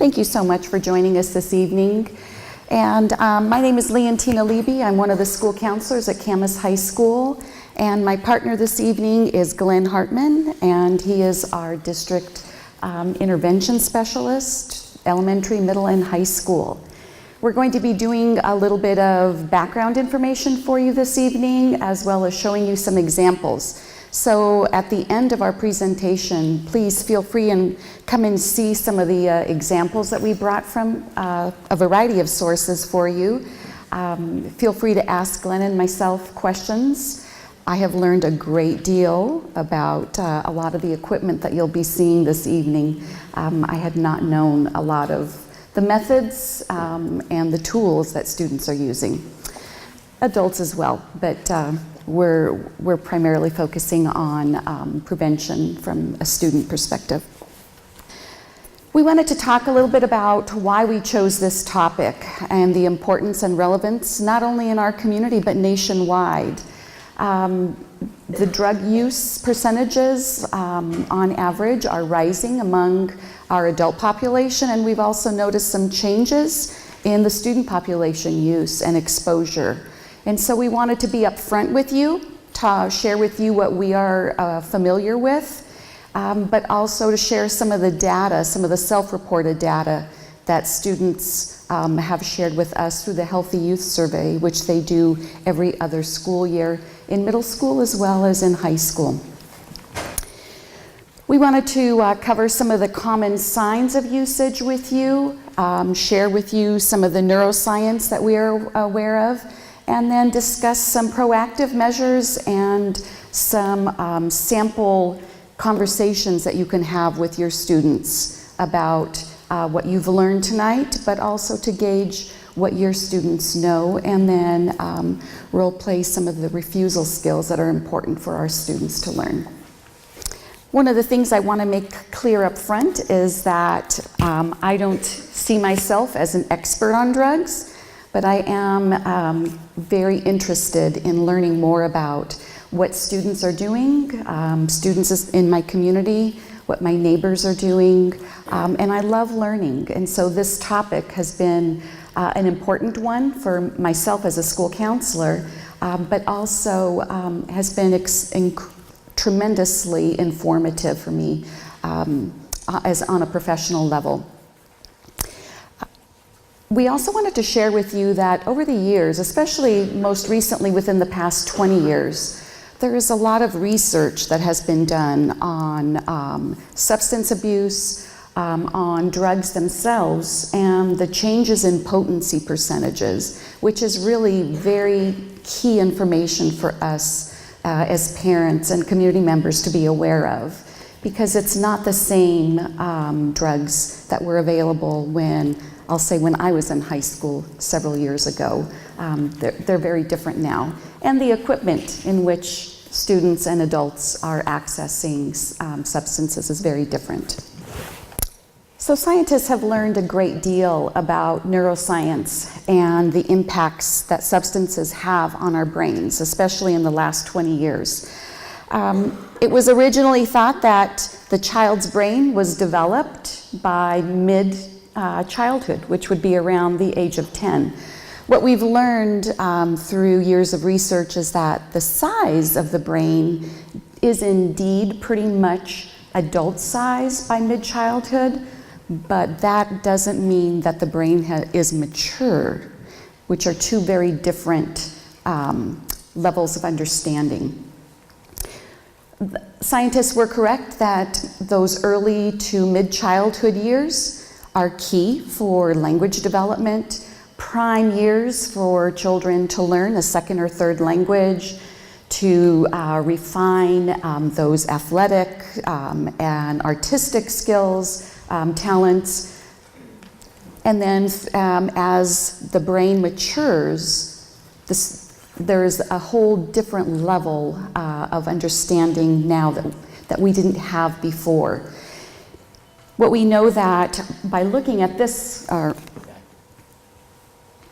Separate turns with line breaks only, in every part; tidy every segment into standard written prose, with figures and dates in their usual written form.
Thank you so much for joining us this evening. And my name is Leontina Levy. I'm one of the school counselors at Camas High School. And my partner this evening is Glenn Hartman, and he is our district intervention specialist, elementary, middle, and high school. We're going to be doing a little bit of background information for you this evening, as well as showing you some examples. So at the end of our presentation, please feel free and come and see some of the examples that we brought from a variety of sources for you. Feel free to ask Glenn and myself questions. I have learned a great deal about a lot of the equipment that you'll be seeing this evening. I had not known a lot of the methods and the tools that students are using. Adults as well, but we're primarily focusing on prevention from a student perspective. We wanted to talk a little bit about why we chose this topic and the importance and relevance, not only in our community, but nationwide. The drug use percentages on average are rising among our adult population, and we've also noticed some changes in the student population use and exposure. And so we wanted to be upfront with you, to share with you what we are familiar with, but also to share some of the data, some of the self-reported data that students have shared with us through the Healthy Youth Survey, which they do every other school year in middle school as well as in high school. We wanted to cover some of the common signs of usage with you, share with you some of the neuroscience that we are aware of, and then discuss some proactive measures and some sample conversations that you can have with your students about what you've learned tonight, but also to gauge what your students know, and then role play some of the refusal skills that are important for our students to learn. One of the things I want to make clear up front is that I don't see myself as an expert on drugs, but I am very interested in learning more about what students are doing, students in my community, what my neighbors are doing, and I love learning. And so this topic has been an important one for myself as a school counselor, but also has been tremendously informative for me as on a professional level. We also wanted to share with you that over the years, especially most recently within the past 20 years, there is a lot of research that has been done on substance abuse, on drugs themselves, and the changes in potency percentages, which is really very key information for us as parents and community members to be aware of, because it's not the same drugs that were available when, I'll say, when I was in high school several years ago. They're very different now. And the equipment in which students and adults are accessing substances is very different. So scientists have learned a great deal about neuroscience and the impacts that substances have on our brains, especially in the last 20 years. It was originally thought that the child's brain was developed by mid-childhood, which would be around the age of 10. What we've learned through years of research is that the size of the brain is indeed pretty much adult size by mid-childhood, but that doesn't mean that the brain is mature, which are two very different levels of understanding. Scientists were correct that those early to mid-childhood years are key for language development, prime years for children to learn a second or third language, to refine those athletic and artistic skills, talents. And then as the brain matures, there's a whole different level of understanding now that we didn't have before. What we know that by looking at this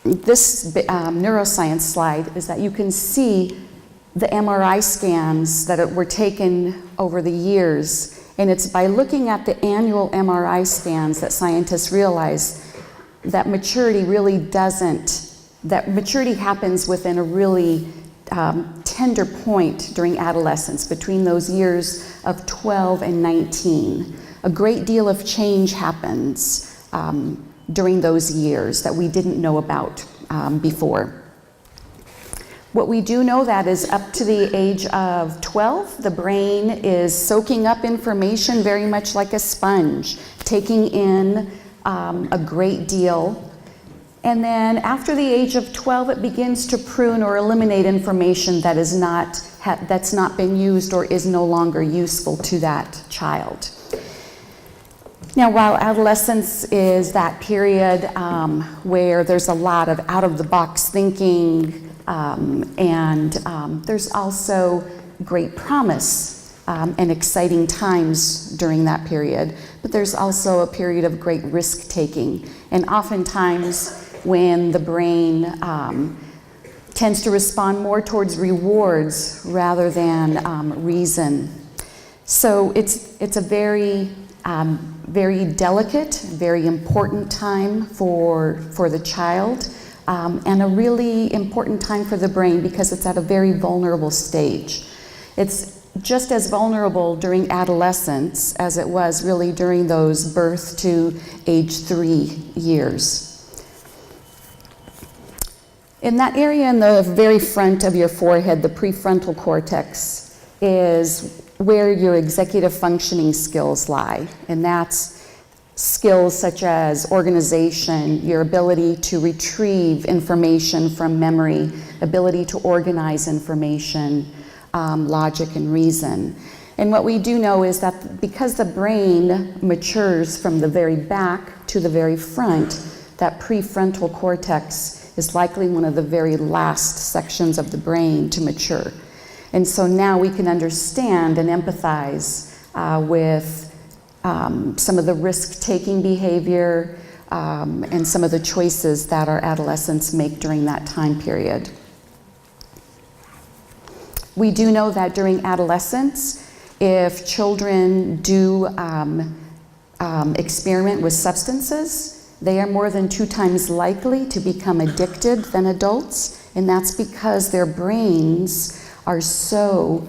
neuroscience slide is that you can see the MRI scans that were taken over the years, And it's by looking at the annual MRI scans that scientists realize that maturity really that maturity happens within a really tender point during adolescence, between those years of 12 and 19. A great deal of change happens during those years that we didn't know about before. What we do know that is up to the age of 12, the brain is soaking up information very much like a sponge, taking in a great deal. And then after the age of 12, it begins to prune or eliminate information that is that's not been used or is no longer useful to that child. Now, while adolescence is that period where there's a lot of out-of-the-box thinking, and there's also great promise and exciting times during that period, but there's also a period of great risk-taking. And oftentimes, when the brain tends to respond more towards rewards rather than reason. So it's a very delicate, very important time for the child, and a really important time for the brain because it's at a very vulnerable stage. It's just as vulnerable during adolescence as it was really during those birth to age 3 years. In that area in the very front of your forehead, the prefrontal cortex, is where your executive functioning skills lie. And that's skills such as organization, your ability to retrieve information from memory, ability to organize information, logic and reason. And what we do know is that because the brain matures from the very back to the very front, that prefrontal cortex is likely one of the very last sections of the brain to mature. And so now we can understand and empathize with some of the risk-taking behavior and some of the choices that our adolescents make during that time period. We do know that during adolescence, if children do experiment with substances, they are more than 2 times likely to become addicted than adults, and that's because their brains are so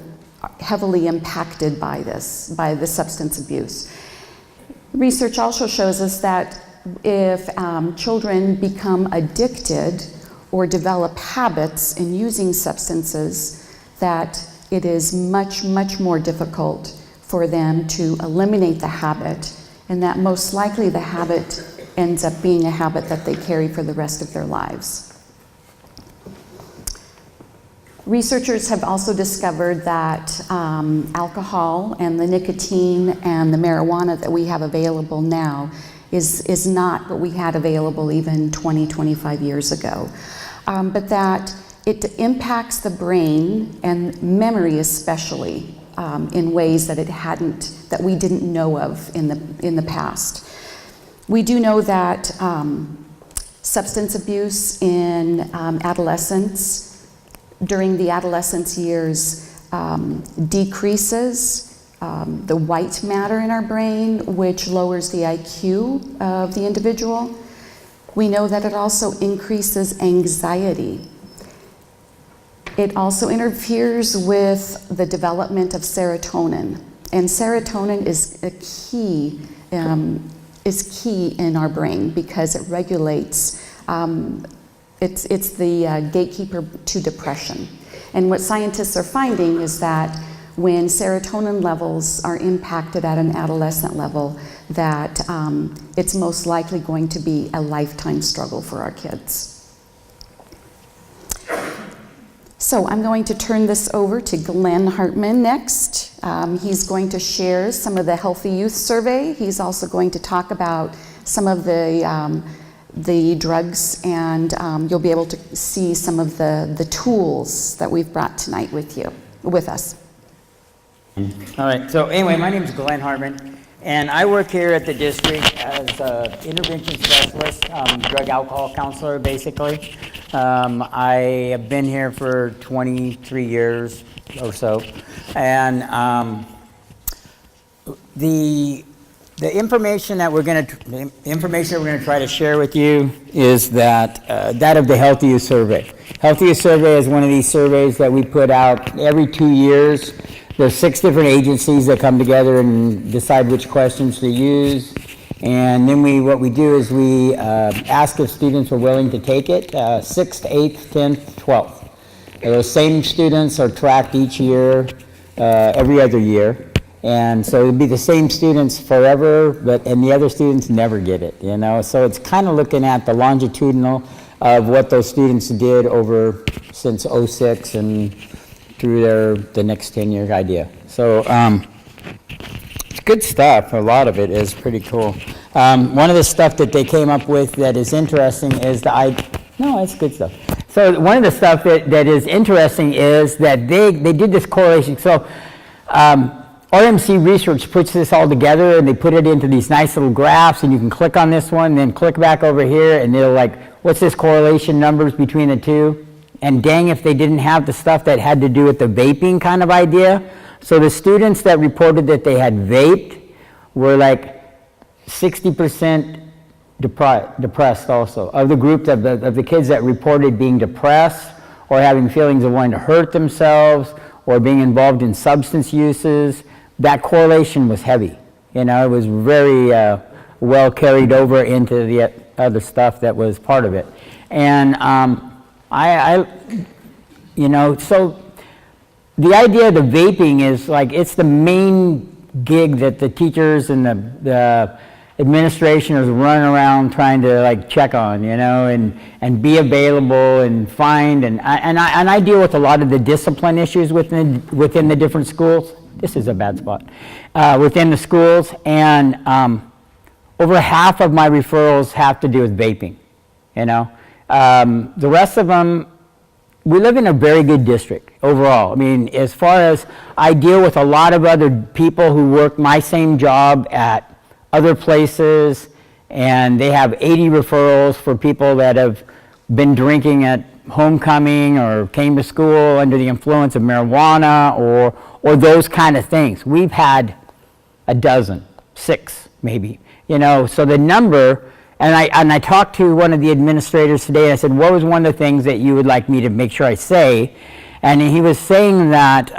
heavily impacted by the substance abuse. Research also shows us that if children become addicted or develop habits in using substances, that it is much, much more difficult for them to eliminate the habit, and that most likely the habit ends up being a habit that they carry for the rest of their lives. Researchers have also discovered that alcohol and the nicotine and the marijuana that we have available now is not what we had available even 20, 25 years ago. But that it impacts the brain and memory especially in ways that that we didn't know of in the past. We do know that substance abuse in adolescence, during the adolescence years, decreases the white matter in our brain, which lowers the IQ of the individual. We know that it also increases anxiety. It also interferes with the development of serotonin. And serotonin is a key in our brain because it regulates, it's the gatekeeper to depression. And what scientists are finding is that when serotonin levels are impacted at an adolescent level, that it's most likely going to be a lifetime struggle for our kids. So I'm going to turn this over to Glenn Hartman next. He's going to share some of the Healthy Youth Survey. He's also going to talk about some of the drugs, and you'll be able to see some of the tools that we've brought tonight with us.
All right, so anyway, my name is Glenn Hartman, and I work here at the district as an intervention specialist, drug alcohol counselor, basically. I have been here for 23 years or so, and the information that we're going to try to share with you is that of the Healthy Youth Survey. Healthy Youth Survey is one of these surveys that we put out every 2 years. There's 6 different agencies that come together and decide which questions to use. And then what we do is we ask if students are willing to take it, 6th, 8th, 10th, 12th. Those same students are tracked each year, every other year. And so it'd be the same students forever, and the other students never get it, you know? So it's kind of looking at the longitudinal of what those students did over since '06 and through the next 10-year idea. So it's good stuff. A lot of it is pretty cool. One of the stuff that they came up with that is interesting is no, it's good stuff. So one of the stuff that is interesting is that they did this correlation. So RMC Research puts this all together and they put it into these nice little graphs, and you can click on this one, then click back over here, and they'll like, what's this correlation numbers between the two? And dang if they didn't have the stuff that had to do with the vaping kind of idea. So the students that reported that they had vaped were like 60% depressed also. Of the group of the kids that reported being depressed or having feelings of wanting to hurt themselves or being involved in substance uses, that correlation was heavy. You know, it was very well carried over into the other stuff that was part of it. And you know, so the idea of the vaping is like, it's the main gig that the teachers and the administrators run around trying to like check on, you know, and be available and find, and I deal with a lot of the discipline issues within the different schools. This is a bad spot. Within the schools, and over half of my referrals have to do with vaping, you know. The rest of them, we live in a very good district overall. I mean, as far as I deal with a lot of other people who work my same job at other places, and they have 80 referrals for people that have been drinking at homecoming or came to school under the influence of marijuana or those kind of things. We've had a dozen, 6 maybe, you know. So the number, and I talked to one of the administrators today, and I said, what was one of the things that you would like me to make sure I say? And he was saying that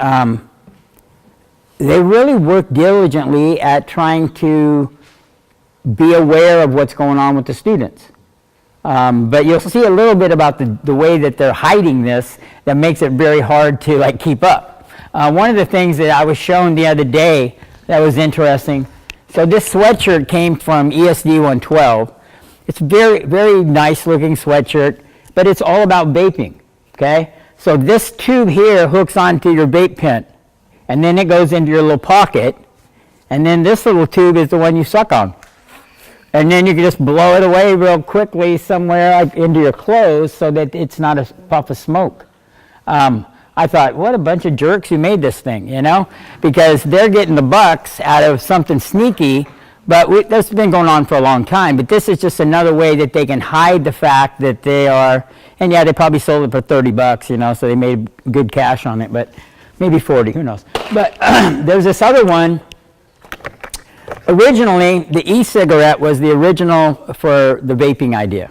they really work diligently at trying to be aware of what's going on with the students. But you'll see a little bit about the way that they're hiding this that makes it very hard to like keep up. One of the things that I was shown the other day that was interesting, so this sweatshirt came from ESD 112. It's very, very nice looking sweatshirt, but it's all about vaping, okay? So this tube here hooks onto your vape pen, and then it goes into your little pocket, and then this little tube is the one you suck on. And then you can just blow it away real quickly somewhere like into your clothes so that it's not a puff of smoke. I thought, what a bunch of jerks who made this thing, you know? Because they're getting the bucks out of something sneaky, but this has been going on for a long time. But this is just another way that they can hide the fact that they are, and yeah, they probably sold it for $30, you know, so they made good cash on it, but maybe 40, who knows. But there's this other one. Originally, the e-cigarette was the original for the vaping idea.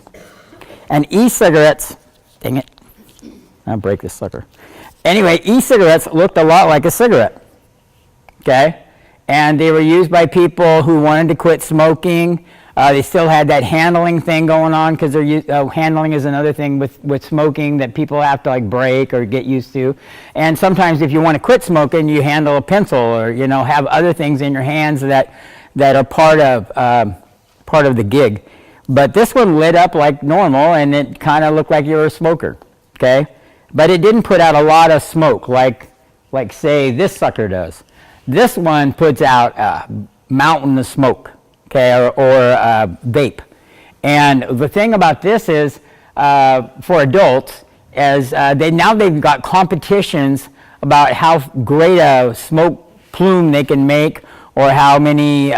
And e-cigarettes, dang it, I'll break this sucker. Anyway, e-cigarettes looked a lot like a cigarette, okay? And they were used by people who wanted to quit smoking. They still had that handling thing going on, because handling is another thing with smoking that people have to like break or get used to. And sometimes if you want to quit smoking, you handle a pencil or, you know, have other things in your hands that are part of the gig. But this one lit up like normal, and it kind of looked like you were a smoker, okay? But it didn't put out a lot of smoke like say this sucker does. This one puts out a mountain of smoke, okay, or vape. And the thing about this is, for adults, is they've got competitions about how great a smoke plume they can make, or how many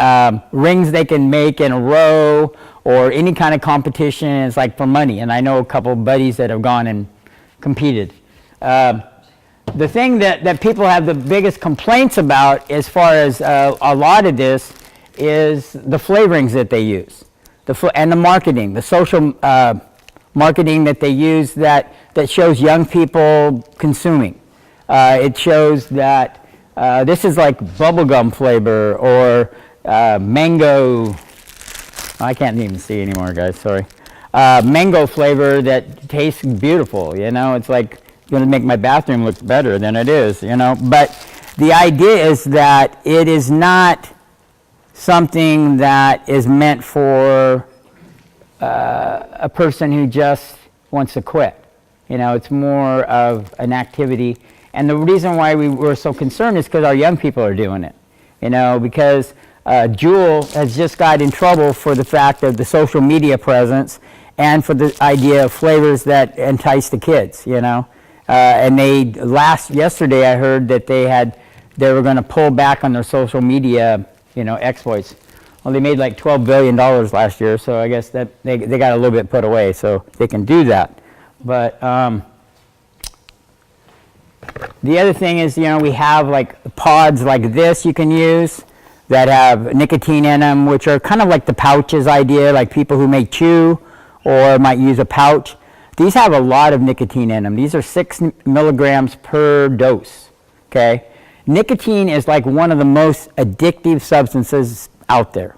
rings they can make in a row, or any kind of competition. It's like for money. And I know a couple of buddies that have gone and competed. the thing that people have the biggest complaints about as far as a lot of this is the flavorings that they use, and the marketing, the social marketing that they use that shows young people consuming. It shows that this is like bubblegum flavor or mango. I can't even see anymore, guys, sorry. Mango flavor that tastes beautiful, you know, it's like going to make my bathroom look better than it is, you know. But the idea is that it is not something that is meant for a person who just wants to quit. You know, it's more of an activity. And the reason why we were so concerned is because our young people are doing it. You know, because Jewel has just got in trouble for the fact of the social media presence and for the idea of flavors that entice the kids, you know. And yesterday I heard that they were going to pull back on their social media, you know, exploits. Well, they made like $12 billion last year, so I guess that they got a little bit put away, so they can do that. But the other thing is, you know, we have like pods like this you can use that have nicotine in them, which are kind of like the pouches idea, like people who may chew or might use a pouch. These have a lot of nicotine in them. These are 6 milligrams per dose, okay? Nicotine is like one of the most addictive substances out there.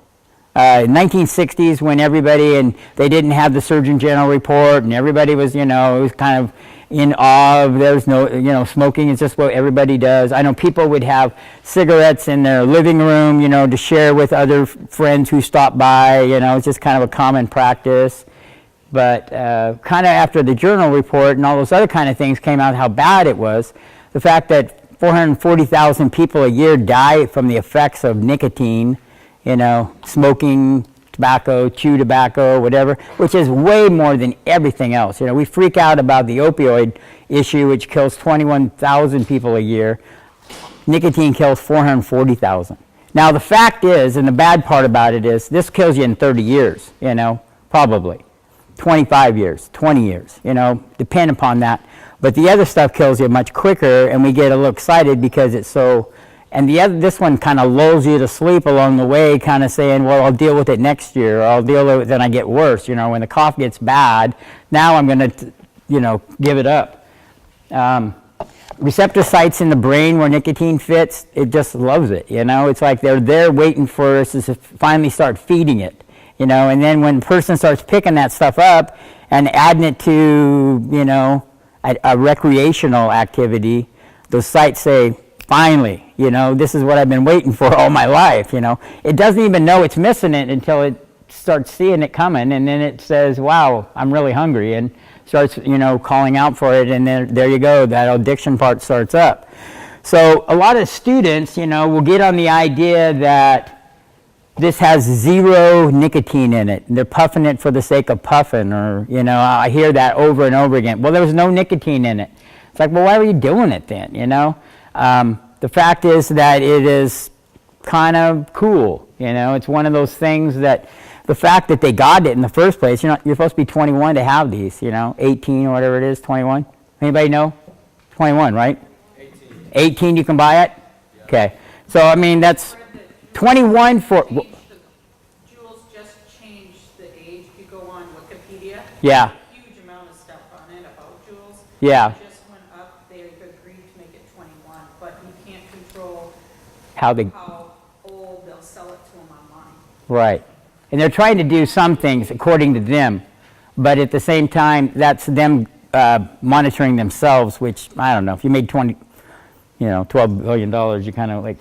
In 1960s, when they didn't have the Surgeon General report, and everybody was, you know, it was kind of in awe of, there's no, you know, smoking is just what everybody does. I know people would have cigarettes in their living room, you know, to share with other friends who stopped by, you know, it's just kind of a common practice. But kind of after the journal report and all those other kind of things came out, how bad it was, the fact that 440,000 people a year die from the effects of nicotine, you know, smoking, tobacco, chew tobacco, whatever, which is way more than everything else. You know, we freak out about the opioid issue, which kills 21,000 people a year. Nicotine kills 440,000. Now, the fact is, and the bad part about it is, this kills you in 30 years, you know, probably. 25 years, 20 years, you know, depend upon that. But the other stuff kills you much quicker, and we get a little excited because it's so, and this one kind of lulls you to sleep along the way, kind of saying, well, I'll deal with it next year, or I'll deal with it, then I get worse, you know, when the cough gets bad, now I'm going to, you know, give it up. Receptor sites in the brain where nicotine fits, it just loves it, you know, it's like they're there waiting for us to finally start feeding it, you know, and then when a person starts picking that stuff up and adding it to, you know, a recreational activity, those sites say, finally, you know, this is what I've been waiting for all my life, you know. It doesn't even know it's missing it until it starts seeing it coming, and then it says, wow, I'm really hungry, and starts, you know, calling out for it, and then there you go, that addiction part starts up. So a lot of students, you know, will get on the idea that this has 0 nicotine in it, and they're puffing it for the sake of puffing, or, you know, I hear that over and over again. Well, there was no nicotine in it. It's like, well, why were you doing it then, you know? The fact is that it is kind of cool, you know? It's one of those things that, the fact that they got it in the first place, you know, you're supposed to be 21 to have these, you know, 18 or whatever it is, 21? Anybody know? 21, right? 18. 18 you can buy it? Yeah. Okay. So, I mean, that's 21 for...
Jules just changed the age. If you go on Wikipedia,
yeah.
there's a huge amount of stuff on it about Jules.
Yeah.
It just went up. They agreed to make it 21, but you can't control
how
old they'll sell it to them online.
Right. And they're trying to do some things according to them, but at the same time, that's them monitoring themselves, which, I don't know, if you made $12 billion, you kind of like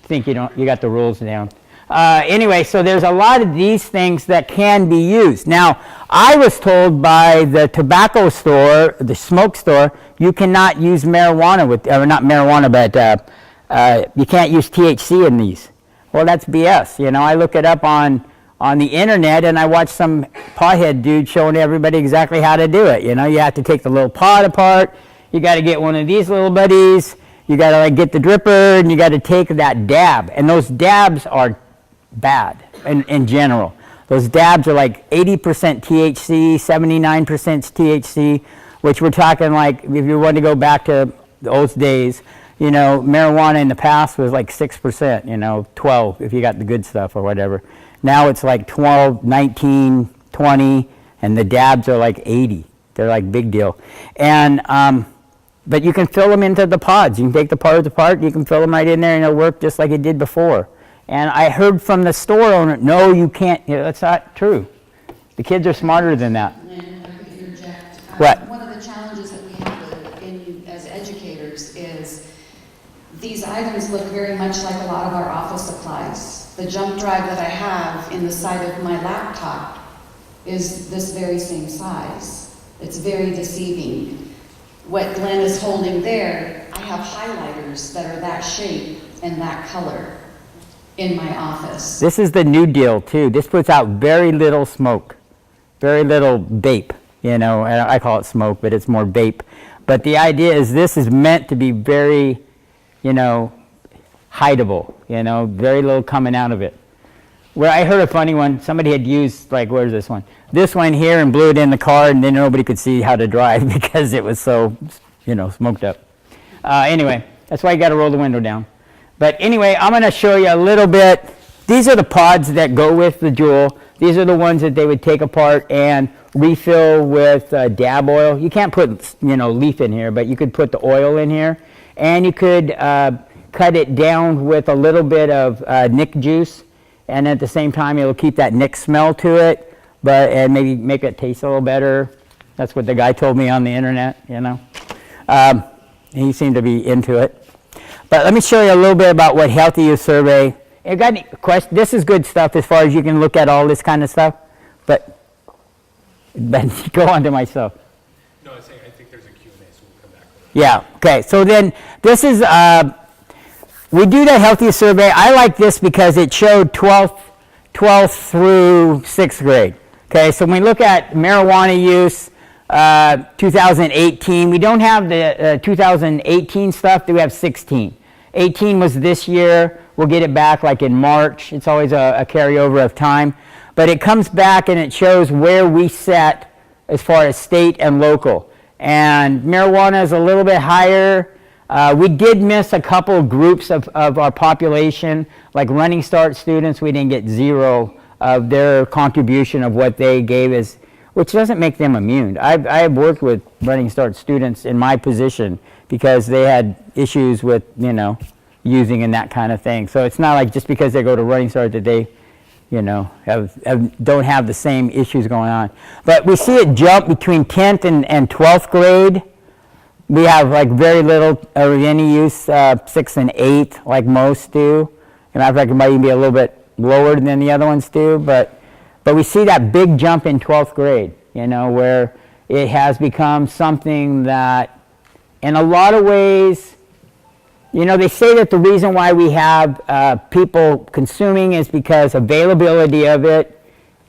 think you got the rules down. Anyway, so there's a lot of these things that can be used. Now, I was told by the tobacco store, the smoke store, you cannot use marijuana or not marijuana, but you can't use THC in these. Well, that's BS. You know, I look it up on the internet, and I watch some pothead dude showing everybody exactly how to do it. You know, you have to take the little pod apart. You got to get one of these little buddies. You got to like get the dripper, and you got to take that dab. And those dabs are bad in general. Those dabs are like 80% THC, 79% THC, which we're talking like, if you want to go back to those days, marijuana in the past was like 6%, 12 if you got the good stuff or whatever. Now it's like 12, 19, 20, and the dabs are like 80. They're like big deal. And, but you can fill them into the pods. You can take the pods apart, you can fill them right in there, and it'll work just like it did before. And I heard from the store owner, no, you can't. That's not true. The kids are smarter than that.
And I could interject.
What?
One of the challenges that we have as educators is these items look very much like a lot of our office supplies. The jump drive that I have in the side of my laptop is this very same size. It's very deceiving. What Glenn is holding there, I have highlighters that are that shape and that color in my office.
This is the new deal too. This puts out very little smoke, very little vape, and I call it smoke, but it's more vape. But the idea is this is meant to be very, hideable, very little coming out of it. Where I heard a funny one, somebody had used, where's this one? This one here and blew it in the car, and then nobody could see how to drive because it was so, smoked up. Anyway, that's why you got to roll the window down. But anyway, I'm going to show you a little bit. These are the pods that go with the Juul. These are the ones that they would take apart and refill with dab oil. You can't put, leaf in here, but you could put the oil in here. And you could cut it down with a little bit of Nick juice. And at the same time, it'll keep that Nick smell to it, and maybe make it taste a little better. That's what the guy told me on the internet, He seemed to be into it. But let me show you a little bit about what Healthy Youth Survey. You got any questions? This is good stuff as far as you can look at all this kind of stuff. But go on to myself.
No, I think there's a Q&A, so we'll come back.
Yeah, okay. So then this is, we do the Healthy Youth Survey. I like this because it showed 12th through 6th grade. Okay, so when we look at marijuana use, 2018, we don't have the 2018 stuff, we have 16. 18 was this year. We'll get it back like in March. It's always a carryover of time. But it comes back and it shows where we set as far as state and local. And marijuana is a little bit higher. We did miss a couple groups of our population, like Running Start students. We didn't get zero of their contribution of what they gave us, which doesn't make them immune. I have worked with Running Start students in my position because they had issues with, using and that kind of thing. So it's not like just because they go to Running Start that they, don't have the same issues going on. But we see it jump between 10th and 12th grade. We have very little or any use 6th and 8th like most do. As a matter of fact, it might even be a little bit lower than the other ones do. But we see that big jump in 12th grade, where it has become something that in a lot of ways, they say that the reason why we have people consuming is because availability of it,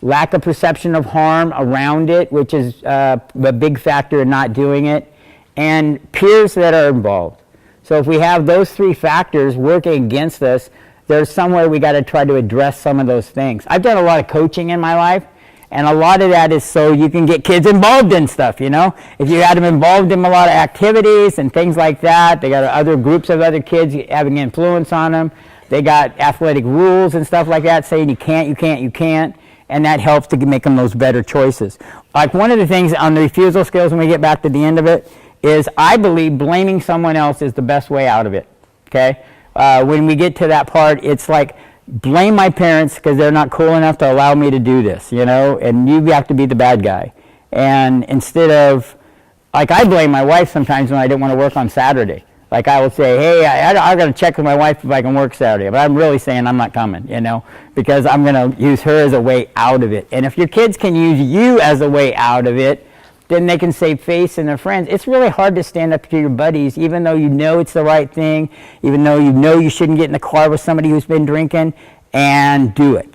lack of perception of harm around it, which is a big factor in not doing it, and peers that are involved. So if we have those three factors working against us, there's somewhere we got to try to address some of those things. I've done a lot of coaching in my life, and a lot of that is so you can get kids involved in stuff, If you had them involved in a lot of activities and things like that, they got other groups of other kids having influence on them. They got athletic rules and stuff like that saying you can't, you can't, you can't, and that helps to make them those better choices. Like one of the things on the refusal skills when we get back to the end of it is I believe blaming someone else is the best way out of it, okay? When we get to that part, it's like, blame my parents because they're not cool enough to allow me to do this, and you have to be the bad guy. And instead of, I blame my wife sometimes when I didn't want to work on Saturday. I will say, hey, I got to check with my wife if I can work Saturday, but I'm really saying I'm not coming, because I'm going to use her as a way out of it. And if your kids can use you as a way out of it, then they can save face in their friends. It's really hard to stand up to your buddies, even though you know it's the right thing, even though you know you shouldn't get in the car with somebody who's been drinking, and do it.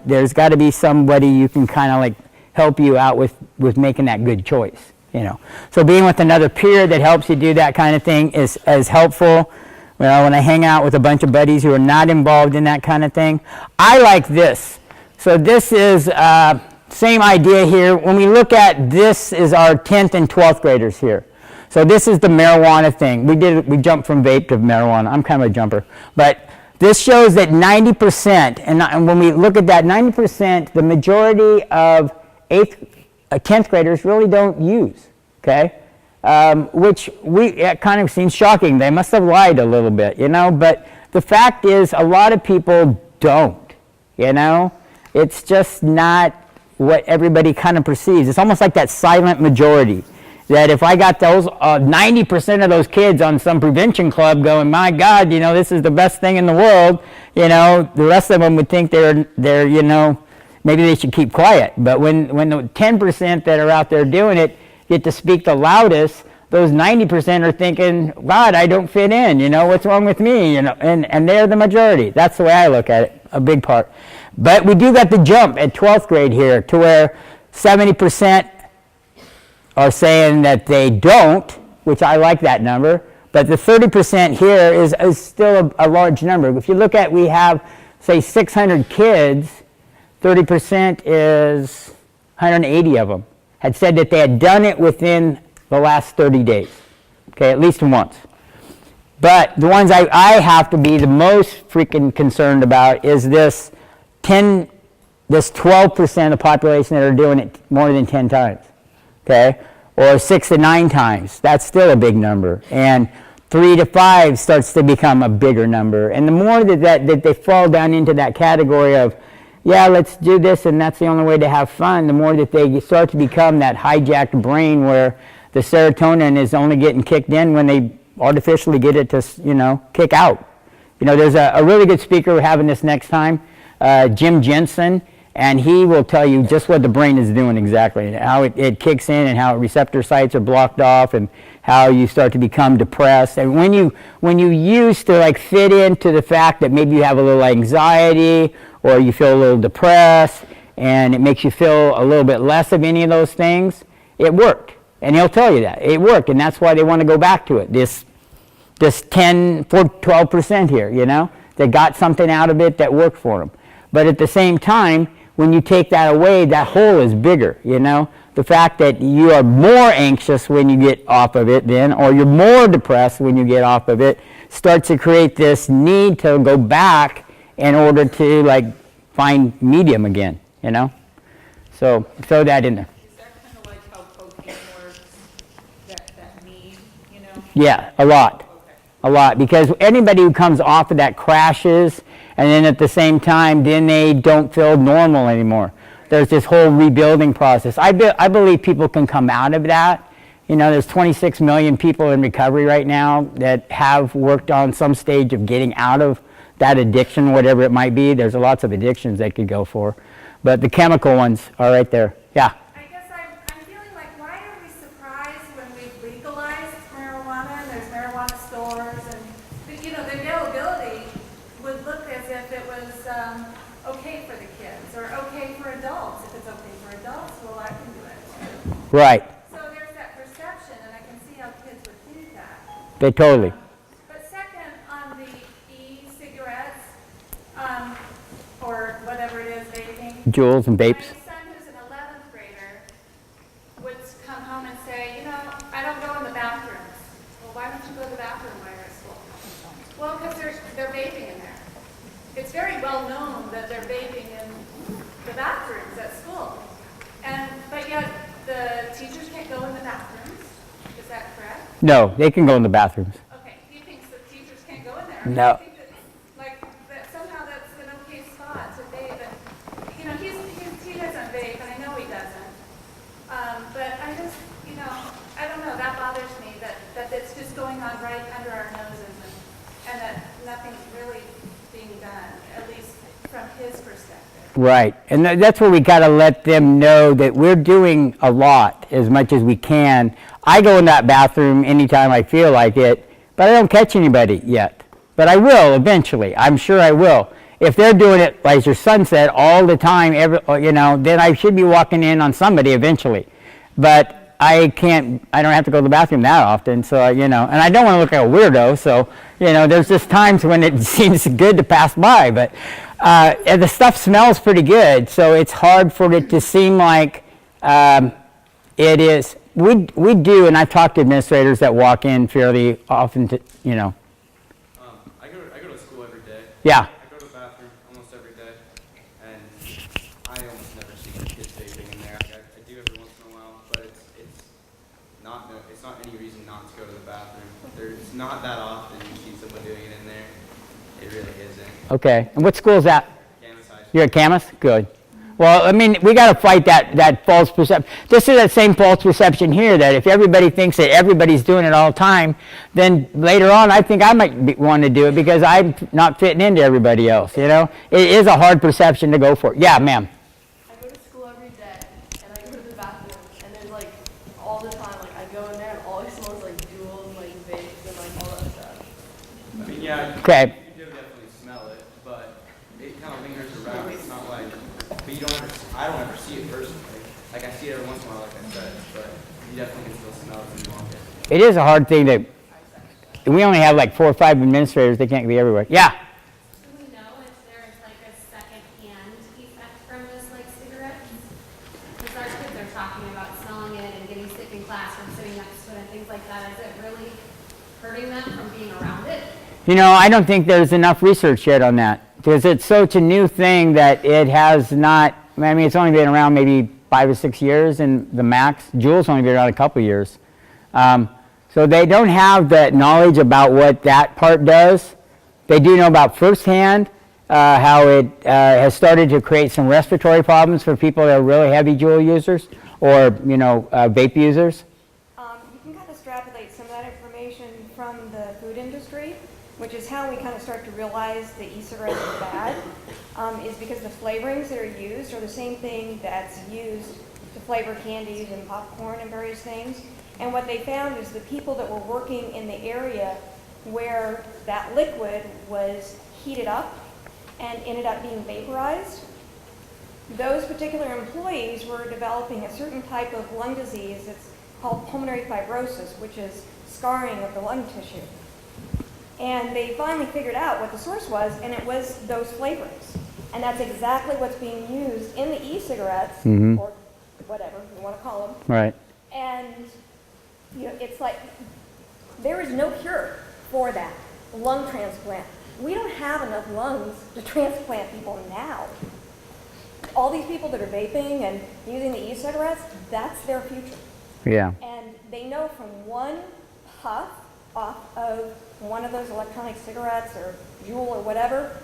There's got to be somebody you can kind of help you out with making that good choice. So being with another peer that helps you do that kind of thing is helpful. Well, when I hang out with a bunch of buddies who are not involved in that kind of thing, I like this. So this is same idea here. When we look at this is our 10th and 12th graders here. So this is the marijuana thing. We jumped from vape to marijuana. I'm kind of a jumper. But this shows that 90%, and when we look at that 90%, the majority of 10th graders really don't use, okay? Which it kind of seems shocking. They must have lied a little bit, you know? But the fact is, a lot of people don't, you know? It's just not what everybody kind of perceives. It's almost like that silent majority. That if I got those 90% of those kids on some prevention club going, my God, you know, this is the best thing in the world, you know, the rest of them would think they're you know, maybe they should keep quiet. But when the 10% that are out there doing it get to speak the loudest, those 90% are thinking, God, I don't fit in, you know, what's wrong with me, you know, and they're the majority. That's the way I look at it, a big part. But we do got the jump at 12th grade here to where 70% are saying that they don't, which I like that number, but the 30% here is still a large number. If you look at, we have, say, 600 kids, 30% is 180 of them had said that they had done it within the last 30 days, okay, at least once. But the ones I have to be the most freaking concerned about is this 12% of the population that are doing it more than 10 times. Okay, or 6 to 9 times. That's still a big number. And 3 to 5 starts to become a bigger number. And the more that they fall down into that category of, yeah, let's do this and that's the only way to have fun, the more that they start to become that hijacked brain where the serotonin is only getting kicked in when they artificially get it to, you know, kick out. You know, there's a really good speaker we're having this next time, Jim Jensen. And he will tell you just what the brain is doing exactly, how it kicks in and how receptor sites are blocked off and how you start to become depressed. And when you used to like fit into the fact that maybe you have a little anxiety or you feel a little depressed and it makes you feel a little bit less of any of those things, it worked. And he'll tell you that. It worked, and that's why they want to go back to it. This 12% here, you know, they got something out of it that worked for them. But at the same time, when you take that away, that hole is bigger, you know? The fact that you are more anxious when you get off of it then, or you're more depressed when you get off of it, starts to create this need to go back in order to, like, find medium again, you know? So, throw that in there.
Is that kind of like how cocaine works, that need, you know?
Yeah, a lot.
Okay.
A lot, because anybody who comes off of that crashes, and then at the same time, then they don't feel normal anymore. There's this whole rebuilding process. I believe people can come out of that. You know, there's 26 million people in recovery right now that have worked on some stage of getting out of that addiction, whatever it might be. There's lots of addictions they could go for. But the chemical ones are right there. Yeah.
I guess I'm feeling like, why are we surprised when we legalized marijuana and there's marijuana stores and, you know, the availability would look as if it was okay for the kids or okay for adults. If it's okay for adults, well, I can do it too.
Right.
So there's that perception, and I can see how kids would think that.
They totally.
But second, on the e-cigarettes, or whatever it is, vaping.
Juuls and vapes.
My son, who's an 11th grader, would come home and say, you know, I don't go in the bathrooms. Well, why don't you go to the bathroom while you're at school? Well, because they're vaping in there. It's very well known that they're vaping in the bathrooms at school. But yet, the teachers can't go in the bathrooms. Is that correct?
No, they can go in the bathrooms.
Okay, he thinks that teachers can't go in there.
No.
I think that, like, that somehow that's an okay spot to vape, and, you know, he doesn't vape, and I know he doesn't. But I just, you know, I don't know, that bothers me, that it's just going on right under our noses, and that nothing's really being done, at least from his perspective.
Right, and that's where we got to let them know that we're doing a lot as much as we can. I go in that bathroom anytime I feel like it, but I don't catch anybody yet. But I will eventually. I'm sure I will. If they're doing it, like your son said, all the time, you know, then I should be walking in on somebody eventually. But I don't have to go to the bathroom that often, so, you know, and I don't want to look like a weirdo, so, you know, there's just times when it seems good to pass by, but the stuff smells pretty good, so it's hard for it to seem like it is We do, and I've talked to administrators that walk in fairly often to, you know.
I go to school every day.
Yeah.
I go to the bathroom almost every day, and I almost never see kids vaping in there. I do every once in a while, but it's not any reason not to go to the bathroom. It's not that often you see someone doing it in there. It really isn't.
Okay. And what school is that?
Camas High School.
You're at Camas? Good. Well, I mean, we got to fight that false perception. This is that same false perception here, that if everybody thinks that everybody's doing it all the time, then later on I think I might want to do it because I'm not fitting into everybody else, you know? It is a hard perception to go for. Yeah, ma'am.
I go to school every day, and I go to the bathroom, and then, like, all the time, like, I go in there, and all it smells like Juuls, like, vapes, and, like, all that stuff.
I mean, yeah,
Okay.
you do definitely smell it, but it kind of lingers around. It's not like, but I don't ever see it personally. Like, I see it every once in a while, like I said, but you definitely can still smell it when you walk in.
It is a hard thing to, we only have like 4 or 5 administrators, they can't be everywhere. Yeah.
Do we know if there's like a second-hand effect from this, like cigarettes? Because our kids are talking about smelling it and getting sick in class from sitting next to it and things like that. Is it really hurting them from being around it?
You know, I don't think there's enough research yet on that because it's such a new thing that it has not, I mean, it's only been around maybe 5 or 6 years and the max. Juul's only been around a couple years. So they don't have the knowledge about what that part does. They do know about firsthand how it has started to create some respiratory problems for people that are really heavy Juul users or, you know, vape users.
You can kind of extrapolate some of that information from the food industry, which is how we kind of start to realize the e-cigarettes are bad, is because the flavorings that are used are the same thing that's used to flavor candies and popcorn and various things. And what they found is the people that were working in the area where that liquid was heated up and ended up being vaporized, those particular employees were developing a certain type of lung disease. It's called pulmonary fibrosis, which is scarring of the lung tissue. And they finally figured out what the source was, and it was those flavorings. And that's exactly what's being used in the e-cigarettes, or whatever you want to call them.
Right.
And you know, it's like there is no cure for that lung transplant. We don't have enough lungs to transplant people now. All these people that are vaping and using the e-cigarettes, that's their future.
Yeah.
And they know from one puff off of one of those electronic cigarettes or Juul or whatever,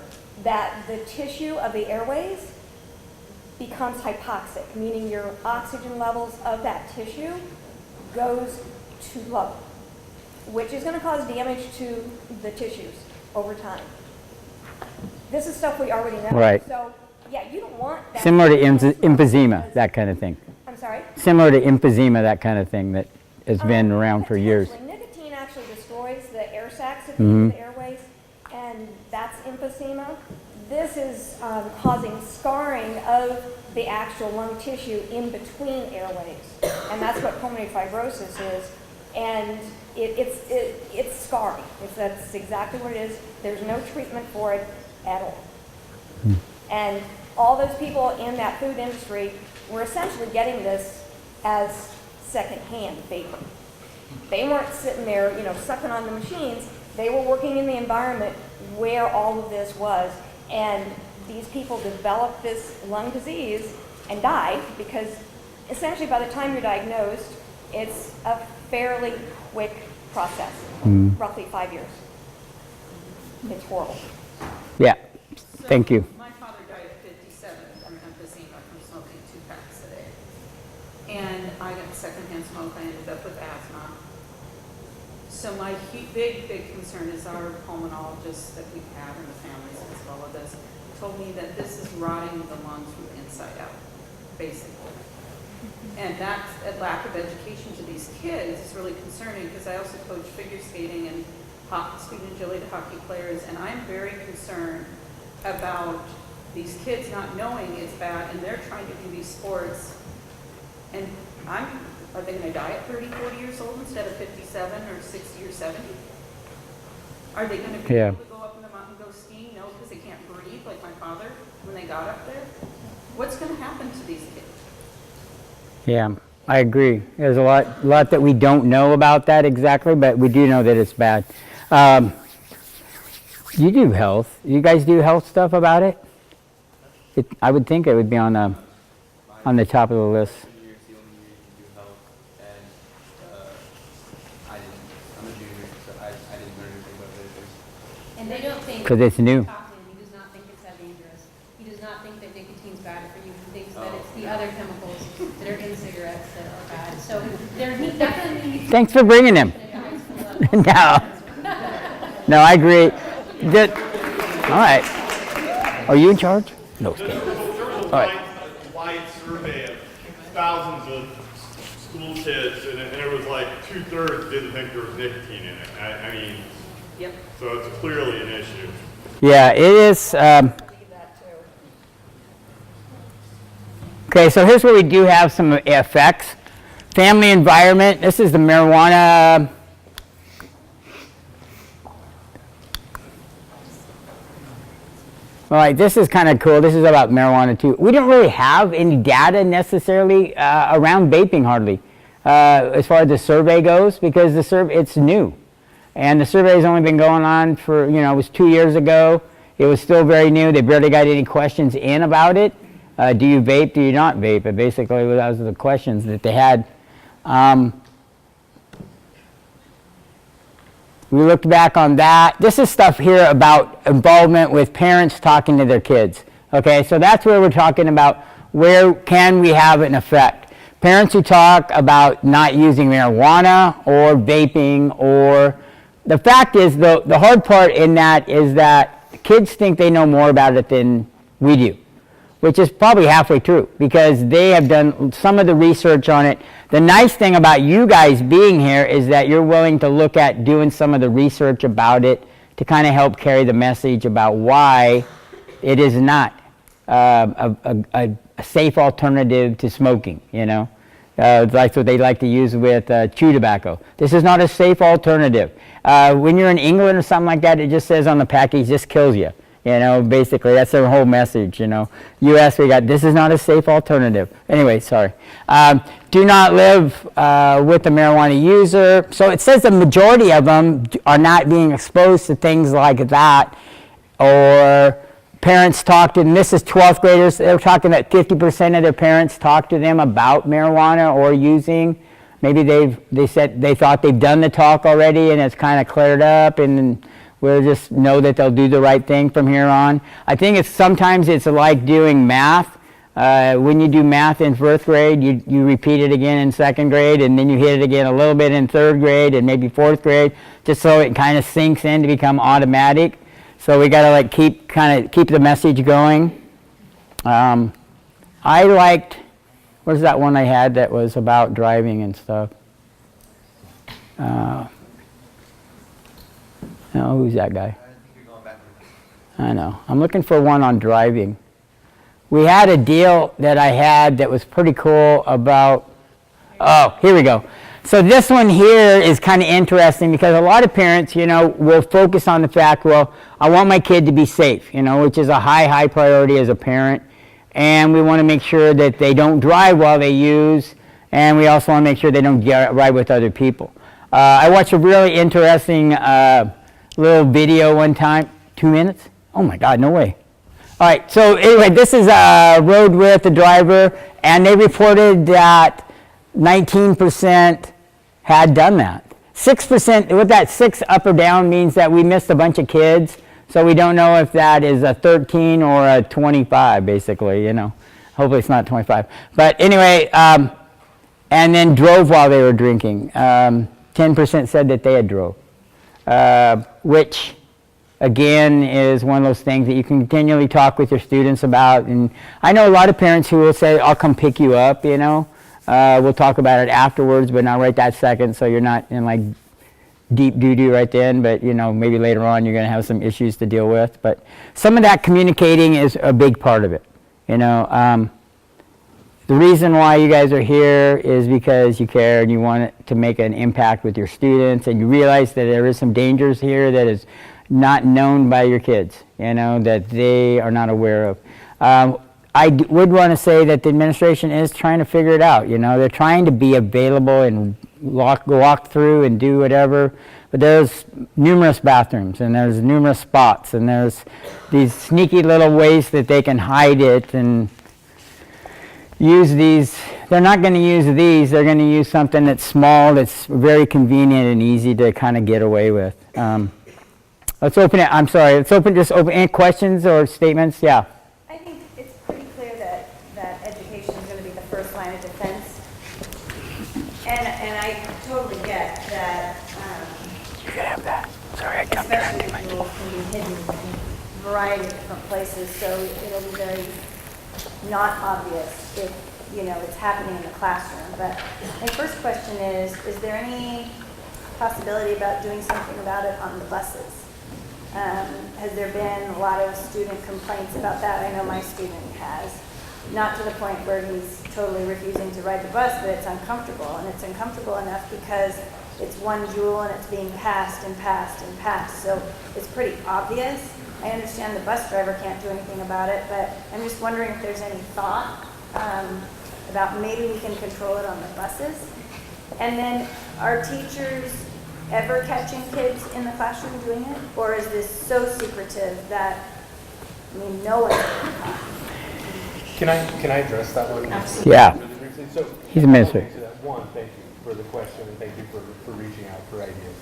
that the tissue of the airways becomes hypoxic, meaning your oxygen levels of that tissue goes too low, which is going to cause damage to the tissues over time. This is stuff we already know.
Right.
So, yeah, you don't want that.
Similar to emphysema, that kind of thing.
I'm sorry?
Similar to emphysema, that kind of thing that has been around for years.
Nicotine actually destroys the air sacs of the airways, and that's emphysema. This is causing scarring of the actual lung tissue in between airways, and that's what pulmonary fibrosis is. And it's scarring. That's exactly what it is. There's no treatment for it at all. And all those people in that food industry were essentially getting this as secondhand vapor. They weren't sitting there, you know, sucking on the machines. They were working in the environment where all of this was. And these people developed this lung disease and died because essentially by the time you're diagnosed, it's a fairly quick process, roughly 5 years. It's horrible.
Yeah. Thank you.
My father died at 57 from emphysema from smoking 2 packs a day. And I got secondhand smoke. I ended up with asthma. So my big concern is our pulmonologist that we have in the family since all of this told me that this is rotting the lungs from the inside out, basically. And that's a lack of education to these kids is really concerning because I also coach figure skating and sweet and Jilly, the hockey players, and I'm very concerned about these kids not knowing it's bad and they're trying to do these sports. And are they going to die at 30, 40 years old instead of 57 or 60 or 70? Are they going to be able to go up in the mountain and go skiing? No, because they can't breathe like my father when they got up there. What's going to happen to these kids?
Yeah. I agree. There's a lot that we don't know about that exactly, but we do know that it's bad. You do health. You guys do health stuff about it? I would think it would be on the top of the list.
This year is the only year you can do health, and I'm a junior, so I didn't learn anything about it.
And they don't think.
'Cause it's new.
He does not think it's that dangerous. He does not think that nicotine's bad for you. He thinks that it's the other chemicals that are in cigarettes that are bad. So there definitely needs to
Thanks for bringing him.
be
No. No, I agree. All right. Are you in charge? No.
There was a
right.
wide survey of thousands of school kids, and it was like 2/3 didn't think there was nicotine in it. I mean,
Yep.
so it's clearly an issue.
Yeah, it is. Okay, so here's where we do have some effects. Family environment. This is the marijuana. All right, this is kind of cool. This is about marijuana too. We don't really have any data necessarily around vaping hardly, as far as the survey goes, because it's new, and the survey has only been going on for it was 2 years ago. It was still very new. They barely got any questions in about it. Do you vape? Do you not vape? But basically, those are the questions that they had. We looked back on that. This is stuff here about involvement with parents talking to their kids. Okay, so that's where we're talking about where can we have an effect. Parents who talk about not using marijuana or vaping, or the fact is the hard part in that is that kids think they know more about it than we do, which is probably halfway true because they have done some of the research on it. The nice thing about you guys being here is that you're willing to look at doing some of the research about it to kind of help carry the message about why it is not a safe alternative to smoking, It's like what they like to use with chew tobacco. This is not a safe alternative. When you're in England or something like that, it just says on the package, this kills you. Basically, that's their whole message, U.S., we got, this is not a safe alternative. Anyway, sorry. Do not live with a marijuana user. So it says the majority of them are not being exposed to things like that. Or parents talk to them. This is 12th graders. They're talking that 50% of their parents talk to them about marijuana or using. Maybe they said they thought they've done the talk already and it's kind of cleared up, and we'll just know that they'll do the right thing from here on. I think sometimes it's like doing math. When you do math in 4th grade, you repeat it again in 2nd grade, and then you hit it again a little bit in 3rd grade and maybe 4th grade, just so it kind of sinks in to become automatic. So we got to keep the message going. I liked, what's that one I had that was about driving and stuff? Oh, who's that guy?
I think you're going backwards.
I know. I'm looking for one on driving. We had a deal that I had that was pretty cool about, oh, here we go. So this one here is kind of interesting because a lot of parents, will focus on the fact, well, I want my kid to be safe, which is a high priority as a parent. And we want to make sure that they don't drive while they use, and we also want to make sure they don't ride with other people. I watched a really interesting little video one time. 2 minutes? Oh my God, no way. All right, so anyway, this is a road with the driver, and they reported that 19% had done that. 6%, with that 6 up or down means that we missed a bunch of kids, so we don't know if that is a 13 or a 25, basically, Hopefully it's not 25. But anyway, and then drove while they were drinking. 10% said that they had drove, which again is one of those things that you can continually talk with your students about. And I know a lot of parents who will say, I'll come pick you up, we'll talk about it afterwards, but not right that second, so you're not in deep doo-doo right then, but maybe later on you're going to have some issues to deal with. But some of that communicating is a big part of it. The reason why you guys are here is because you care and you want it to make an impact with your students, and you realize that there is some dangers here that is not known by your kids, that they are not aware of. would want to say that the administration is trying to figure it out. You know, they're trying to be available and walk through and do whatever. But there's numerous bathrooms, and there's numerous spots, and there's these sneaky little ways that they can hide it and use these. They're not going to use these. They're going to use something that's small, that's very convenient and easy to kind of get away with. Let's open it. I'm sorry. Let's just open any questions or statements. Yeah.
I think it's pretty clear that education is going to be the first line of defense. And I totally get that.
You can have that. Sorry, I jumped around too much.
Especially rules can be hidden in a variety of different places, so it'll be very not obvious if, you know, it's happening in the classroom. But my first question is there any possibility about doing something about it on the buses? Has there been a lot of student complaints about that? I know my student has. Not to the point where he's totally refusing to ride the bus, but it's uncomfortable. And it's uncomfortable enough because it's one joule and it's being passed and passed and passed. So it's pretty obvious. I understand the bus driver can't do anything about it, but I'm just wondering if there's any thought about maybe we can control it on the buses. And then are teachers ever catching kids in the classroom doing it? Or is this so secretive that, I mean, no one's getting caught?
Can I address that one?
Absolutely.
Yeah.
Really briefly? So,
He's a minister.
to that. One, thank you for the question, and thank you for reaching out for ideas.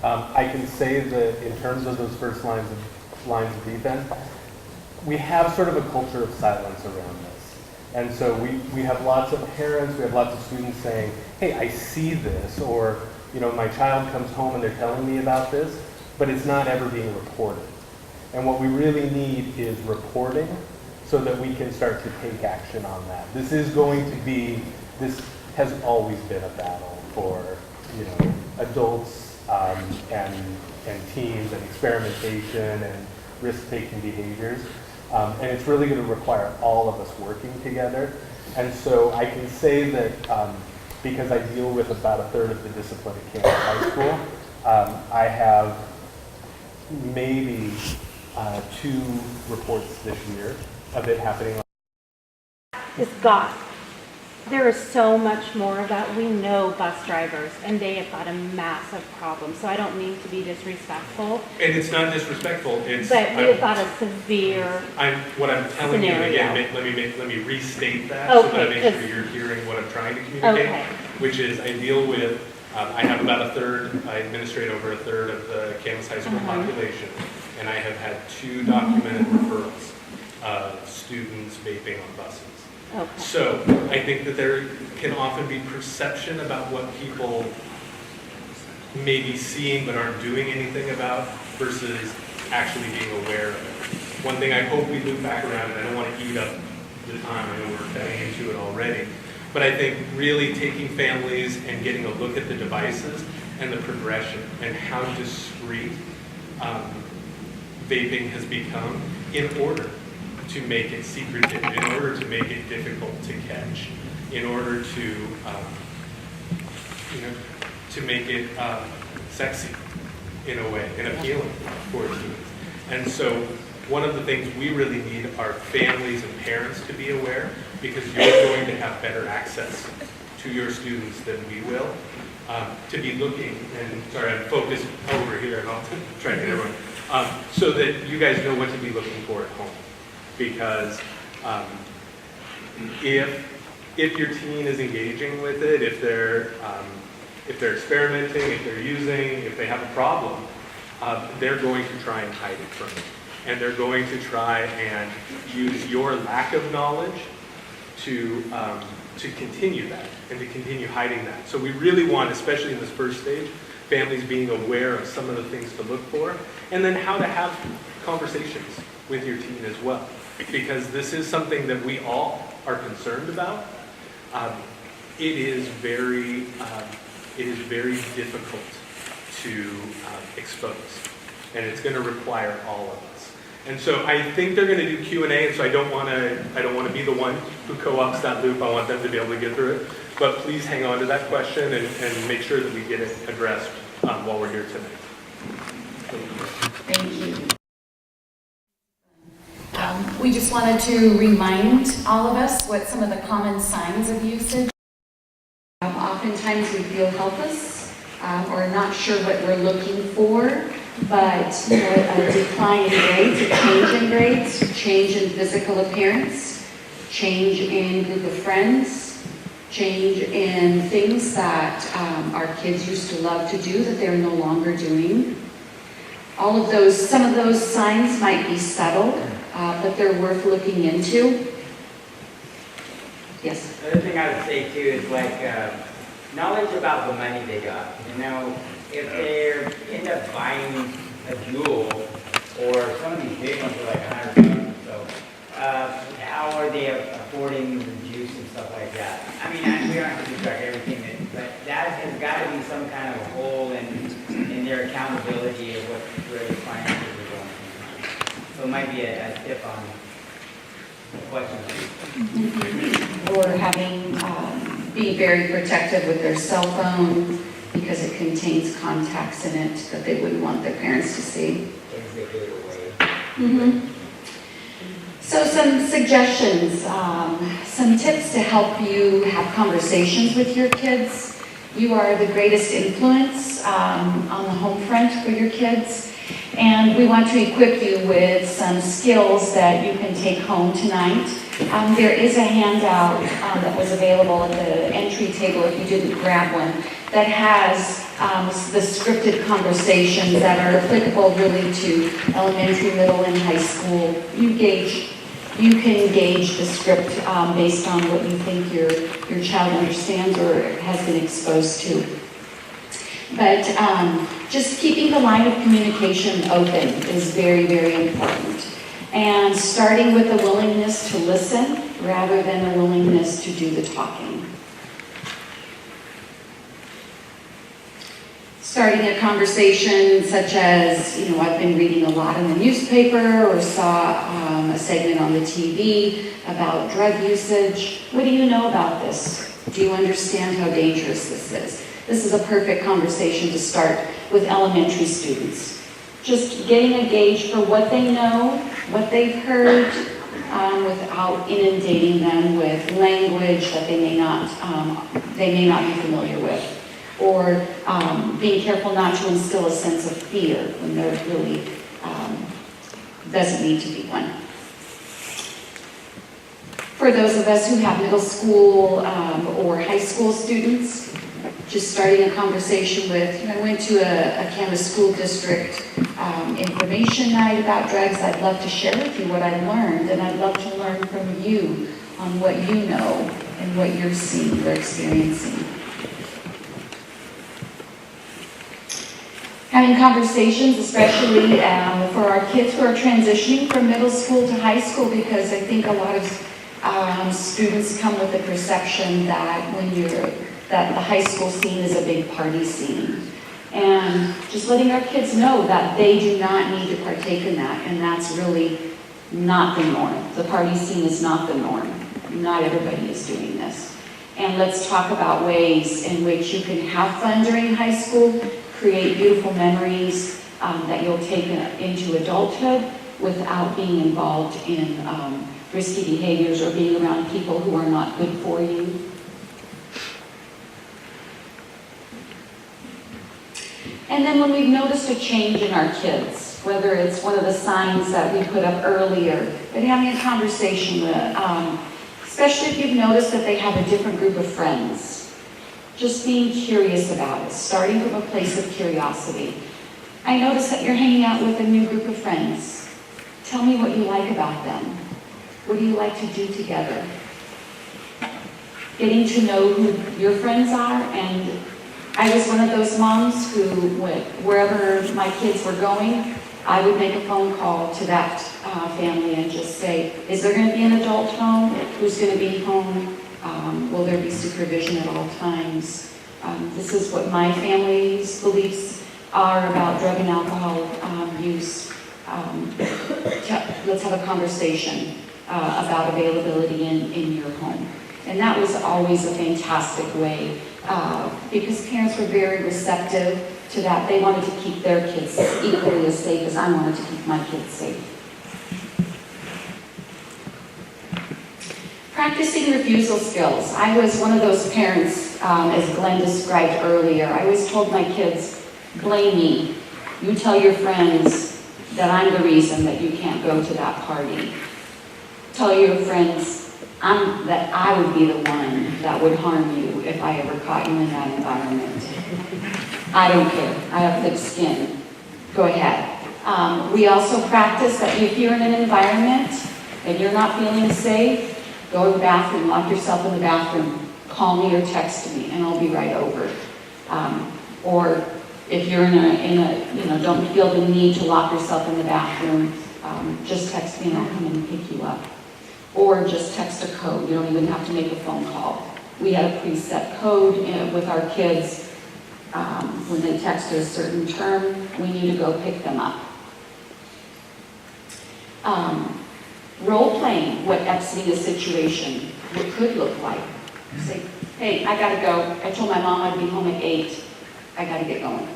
I can say that in terms of those first lines of defense, we have sort of a culture of silence around this. And so we have lots of parents, we have lots of students saying, hey, I see this, or, you know, my child comes home and they're telling me about this, but it's not ever being reported. And what we really need is reporting so that we can start to take action on that. This has always been a battle for, you know, adults and teens and experimentation and risk-taking behaviors. And it's really going to require all of us working together. And so I can say that because I deal with about a third of the discipline at Camas High School, I have maybe 2 reports this year of it happening.
Is God. There is so much more of that. We know bus drivers, and they have got a massive problem. So I don't mean to be disrespectful,
And it's not disrespectful, it's...
but we have got a severe
What I'm telling you,
scenario.
again, let me restate that so that I
Okay,
make sure
'cause-
you're hearing what I'm trying to communicate,
Okay.
which is I deal with, I have about a third, I administrate over a third of the Camas High School population, and I have had 2 documented referrals of students vaping on buses.
Okay.
So I think that there can often be perception about what people may be seeing but aren't doing anything about versus actually being aware of it. One thing I hope we loop back around, and I don't want to eat up the time, I know we're getting into it already, but I think really taking families and getting a look at the devices and the progression and how discreet vaping has become in order to make it secretive, in order to make it difficult to catch, in order to, to make it sexy in a way and appealing for students. And so one of the things we really need are families and parents to be aware, because you're going to have better access to your students than we will, to be looking, and sorry, I'm focused over here, and I'll try to get everyone, so that you guys know what to be looking for at home. Because if your teen is engaging with it, if they're experimenting, if they're using, if they have a problem, they're going to try and hide it from you. And they're going to try and use your lack of knowledge to continue that and to continue hiding that. So we really want, especially in this first stage, families being aware of some of the things to look for, and then how to have conversations with your teen as well. Because this is something that we all are concerned about. It is very difficult to expose, and it's going to require all of us. And so I think they're going to do Q&A, and so I don't want to be the one who co-opts that loop. I want them to be able to get through it. But please hang on to that question and make sure that we get it addressed while we're here tonight.
Thank you. We just wanted to remind all of us what some of the common signs of usage. Oftentimes we feel helpless or not sure what we're looking for, but you know, a decline in grades, a change in grades, change in physical appearance, change in group of friends, change in things that our kids used to love to do that they're no longer doing. All of those, some of those signs might be subtle, but they're worth looking into. Yes?
The other thing I would say too is like knowledge about the money they got. You know, if they end up buying a jewel or some of these big ones are like $100 or so, how are they affording the juice and stuff like that? I mean, we don't have to track everything, but that has got to be some kind of a hole in their accountability of what their finances are going through. So it might be a tip on the question.
Or having, be very protective with their cell phone because it contains contacts in it that they wouldn't want their parents to see.
Things they give away.
Mm-hmm. So some suggestions, some tips to help you have conversations with your kids. You are the greatest influence on the home front for your kids. And we want to equip you with some skills that you can take home tonight. There is a handout that was available at the entry table if you didn't grab one that has the scripted conversations that are applicable really to elementary, middle, and high school. You can gauge the script based on what you think your child understands or has been exposed to. But just keeping the line of communication open is very, very important. And starting with a willingness to listen rather than a willingness to do the talking. Starting a conversation such as, you know, I've been reading a lot in the newspaper or saw a segment on the TV about drug usage. What do you know about this? Do you understand how dangerous this is? This is a perfect conversation to start with elementary students. Just getting a gauge for what they know, what they've heard, without inundating them with language that they may not be familiar with. Or being careful not to instill a sense of fear when there really doesn't need to be one. For those of us who have middle school or high school students, just starting a conversation with, you know, I went to a Camas school district information night about drugs. I'd love to share with you what I've learned, and I'd love to learn from you on what you know and what you're seeing or experiencing. Having conversations, especially for our kids who are transitioning from middle school to high school, because I think a lot of students come with the perception that that the high school scene is a big party scene. And just letting our kids know that they do not need to partake in that, and that's really not the norm. The party scene is not the norm. Not everybody is doing this. And let's talk about ways in which you can have fun during high school, create beautiful memories that you'll take into adulthood without being involved in risky behaviors or being around people who are not good for you. And then when we've noticed a change in our kids, whether it's one of the signs that we put up earlier, but having a conversation with, especially if you've noticed that they have a different group of friends, just being curious about it, starting from a place of curiosity. I noticed that you're hanging out with a new group of friends. Tell me what you like about them. What do you like to do together? Getting to know who your friends are, and I was one of those moms who went wherever my kids were going, I would make a phone call to that family and just say, is there going to be an adult home? Who's going to be home? Will there be supervision at all times? This is what my family's beliefs are about drug and alcohol use. Let's have a conversation about availability in your home. And that was always a fantastic way because parents were very receptive to that. They wanted to keep their kids equally as safe as I wanted to keep my kids safe. Practicing refusal skills. I was one of those parents, as Glenn described earlier. I always told my kids, blame me. You tell your friends that I'm the reason that you can't go to that party. Tell your friends that I would be the one that would harm you if I ever caught you in that environment. I don't care. I have thick skin. Go ahead. We also practice that if you're in an environment and you're not feeling safe, go to the bathroom, lock yourself in the bathroom, call me or text me, and I'll be right over. Or if you're in a, don't feel the need to lock yourself in the bathroom, just text me and I'll come in and pick you up. Or just text a code. You don't even have to make a phone call. We had a preset code with our kids. When they text a certain term, we need to go pick them up. Role playing what exiting a situation could look like. Say, hey, I gotta go. I told my mom I'd be home at 8. I gotta get going.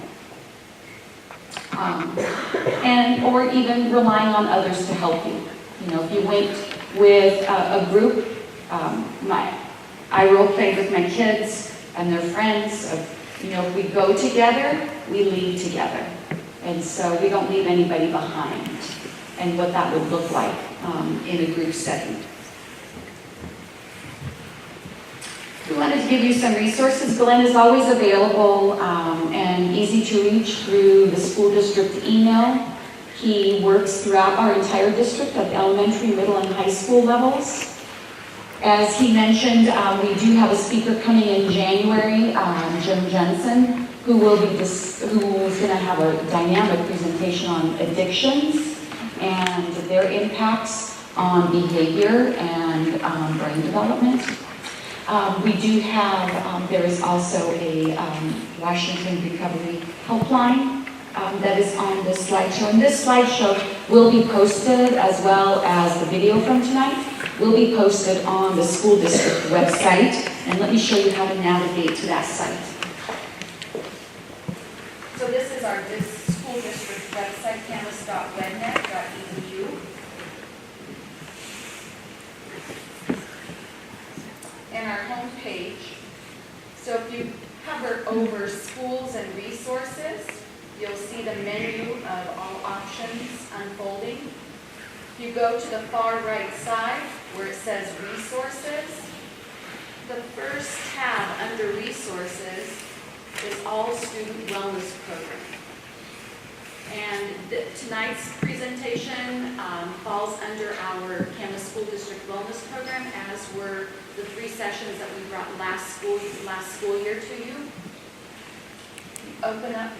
Or even relying on others to help you. If you went with a group, I role played with my kids and their friends. If we go together, we leave together. And so we don't leave anybody behind. And what that would look like in a group setting. We wanted to give you some resources. Glenn is always available and easy to reach through the school district email. He works throughout our entire district at the elementary, middle, and high school levels. As he mentioned, we do have a speaker coming in January, Jim Jensen, who's going to have a dynamic presentation on addictions and their impacts on behavior and brain development. We do have, there is also a Washington Recovery Helpline that is on this slideshow. And this slideshow will be posted, as well as the video from tonight, will be posted on the school district website. And let me show you how to navigate to that site. So this is our school district website, camas.wednet.edu. And our home page. So if you hover over schools and resources, you'll see the menu of all options unfolding. If you go to the far right side where it says resources, the first tab under resources is all student wellness program. And tonight's presentation falls under our Camas School District Wellness Program, as were the 3 sessions that we brought last school year to you. Open up.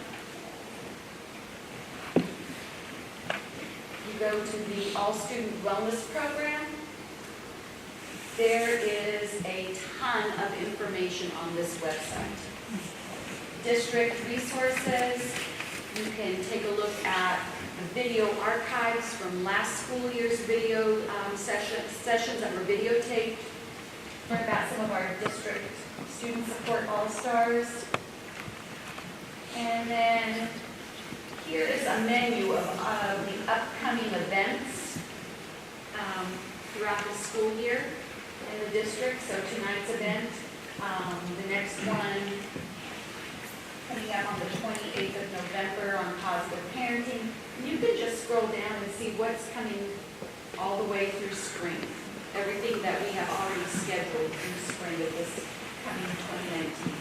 You go to the All Student Wellness Program. There is a ton of information on this website. District resources. You can take a look at the video archives from last school year's video sessions that were videotaped. Learn about some of our district student support all-stars. And then here is a menu of the upcoming events throughout the school year in the district. So tonight's event, the next one coming up on the 28th of November on positive parenting. And you can just scroll down and see what's coming all the way through spring. Everything that we have already scheduled through spring of this coming 2019.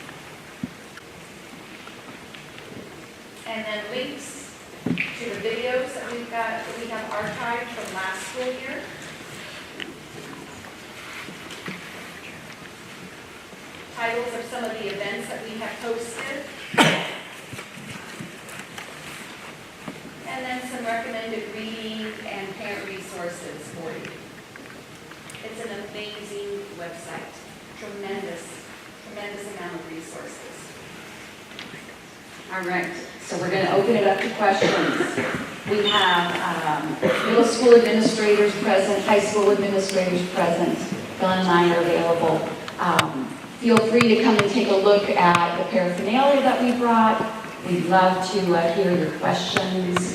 And then links to the videos that we have archived from last school year. Titles of some of the events that we have posted. And then some recommended reading and parent resources for you. It's an amazing website. Tremendous amount of resources. All right, so we're going to open it up to questions. We have middle school administrators present, high school administrators present. Bill and I are available. Feel free to come and take a look at the paraphernalia that we brought. We'd love to hear your questions.